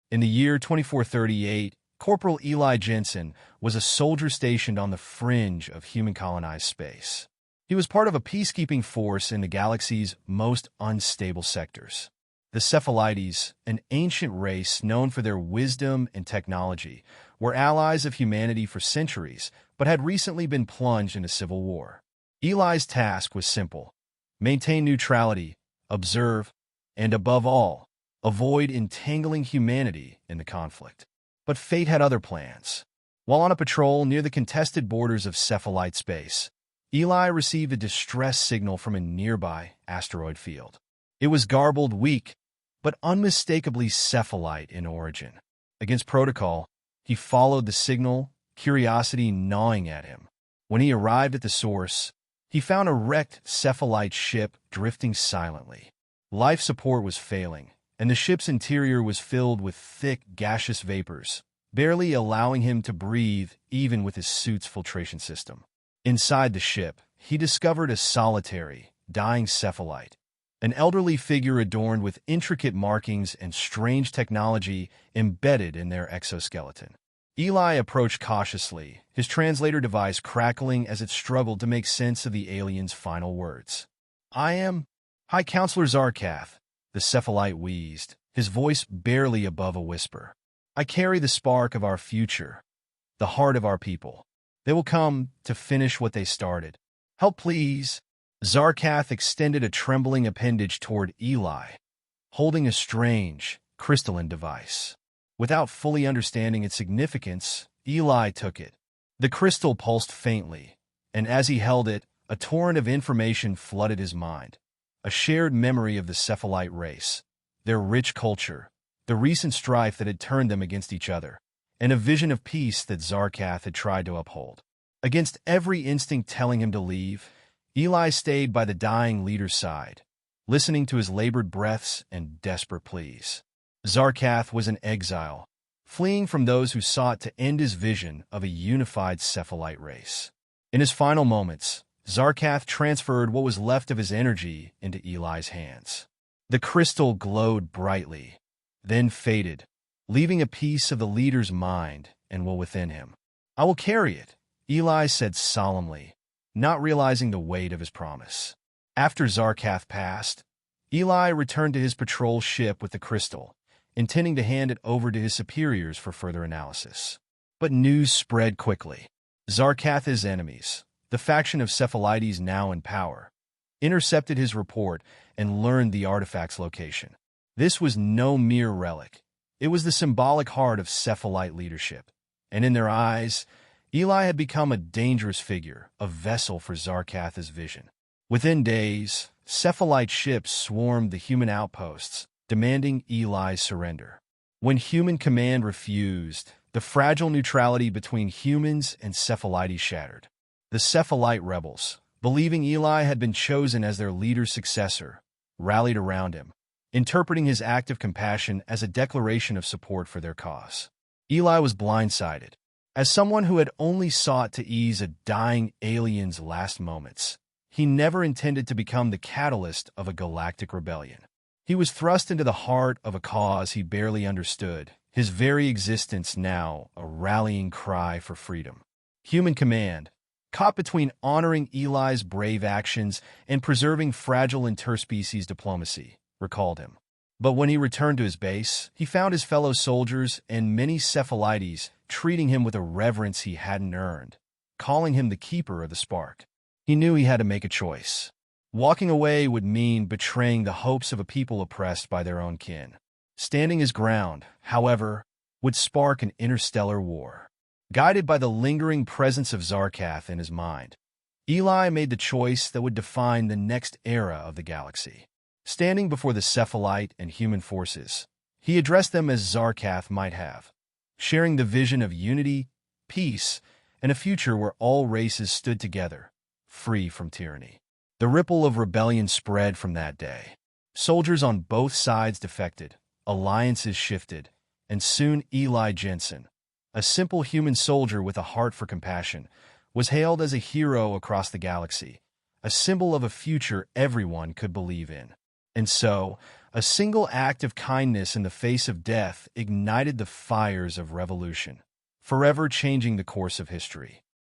In the year 2438, Corporal Eli Jensen was a soldier stationed on the fringe of human-colonized space. He was part of a peacekeeping force in the galaxy's most unstable sectors. The Cephalites, an ancient race known for their wisdom and technology, were allies of humanity for centuries, but had recently been plunged into civil war. Eli's task was simple: maintain neutrality, observe, and above all, avoid entangling humanity in the conflict. But fate had other plans. While on a patrol near the contested borders of Cephalite space, Eli received a distress signal from a nearby asteroid field. It was garbled, weak, but unmistakably Cephalite in origin. Against protocol, he followed the signal, curiosity gnawing at him. When he arrived at the source, he found a wrecked Cephalite ship drifting silently. Life support was failing, and the ship's interior was filled with thick, gaseous vapors, barely allowing him to breathe even with his suit's filtration system. Inside the ship, he discovered a solitary, dying Cephalite, an elderly figure adorned with intricate markings and strange technology embedded in their exoskeleton. Eli approached cautiously, his translator device crackling as it struggled to make sense of the alien's final words. "I am High Counselor Zarkath," the Cephalite wheezed, his voice barely above a whisper. "I carry the spark of our future, the heart of our people. They will come to finish what they started. Help, please." Zarkath extended a trembling appendage toward Eli, holding a strange, crystalline device. Without fully understanding its significance, Eli took it. The crystal pulsed faintly, and as he held it, a torrent of information flooded his mind. A shared memory of the Cephalite race, their rich culture, the recent strife that had turned them against each other, and a vision of peace that Zarkath had tried to uphold. Against every instinct telling him to leave, Eli stayed by the dying leader's side, listening to his labored breaths and desperate pleas. Zarkath was in exile, fleeing from those who sought to end his vision of a unified Cephalite race. In his final moments, Zarkath transferred what was left of his energy into Eli's hands. The crystal glowed brightly, then faded, leaving a piece of the leader's mind and will within him. "I will carry it," Eli said solemnly, not realizing the weight of his promise. After Zarkath passed, Eli returned to his patrol ship with the crystal, intending to hand it over to his superiors for further analysis. But news spread quickly. Zarkath's enemies, the faction of Cephalites now in power, intercepted his report and learned the artifact's location. This was no mere relic. It was the symbolic heart of Cephalite leadership, and in their eyes, Eli had become a dangerous figure, a vessel for Zarkath's vision. Within days, Cephalite ships swarmed the human outposts, demanding Eli's surrender. When human command refused, the fragile neutrality between humans and Cephalites shattered. The Cephalite rebels, believing Eli had been chosen as their leader's successor, rallied around him, interpreting his act of compassion as a declaration of support for their cause. Eli was blindsided. As someone who had only sought to ease a dying alien's last moments, he never intended to become the catalyst of a galactic rebellion. He was thrust into the heart of a cause he barely understood, his very existence now a rallying cry for freedom. Human command, caught between honoring Eli's brave actions and preserving fragile interspecies diplomacy, recalled him. But when he returned to his base, he found his fellow soldiers and many Cephalites treating him with a reverence he hadn't earned, calling him the keeper of the spark. He knew he had to make a choice. Walking away would mean betraying the hopes of a people oppressed by their own kin. Standing his ground, however, would spark an interstellar war. Guided by the lingering presence of Zarkath in his mind, Eli made the choice that would define the next era of the galaxy. Standing before the Cephalite and human forces, he addressed them as Zarkath might have, sharing the vision of unity, peace, and a future where all races stood together, free from tyranny. The ripple of rebellion spread from that day. Soldiers on both sides defected, alliances shifted, and soon Eli Jensen, a simple human soldier with a heart for compassion, was hailed as a hero across the galaxy, a symbol of a future everyone could believe in. And so, A single act of kindness in the face of death ignited the fires of revolution, forever changing the course of history.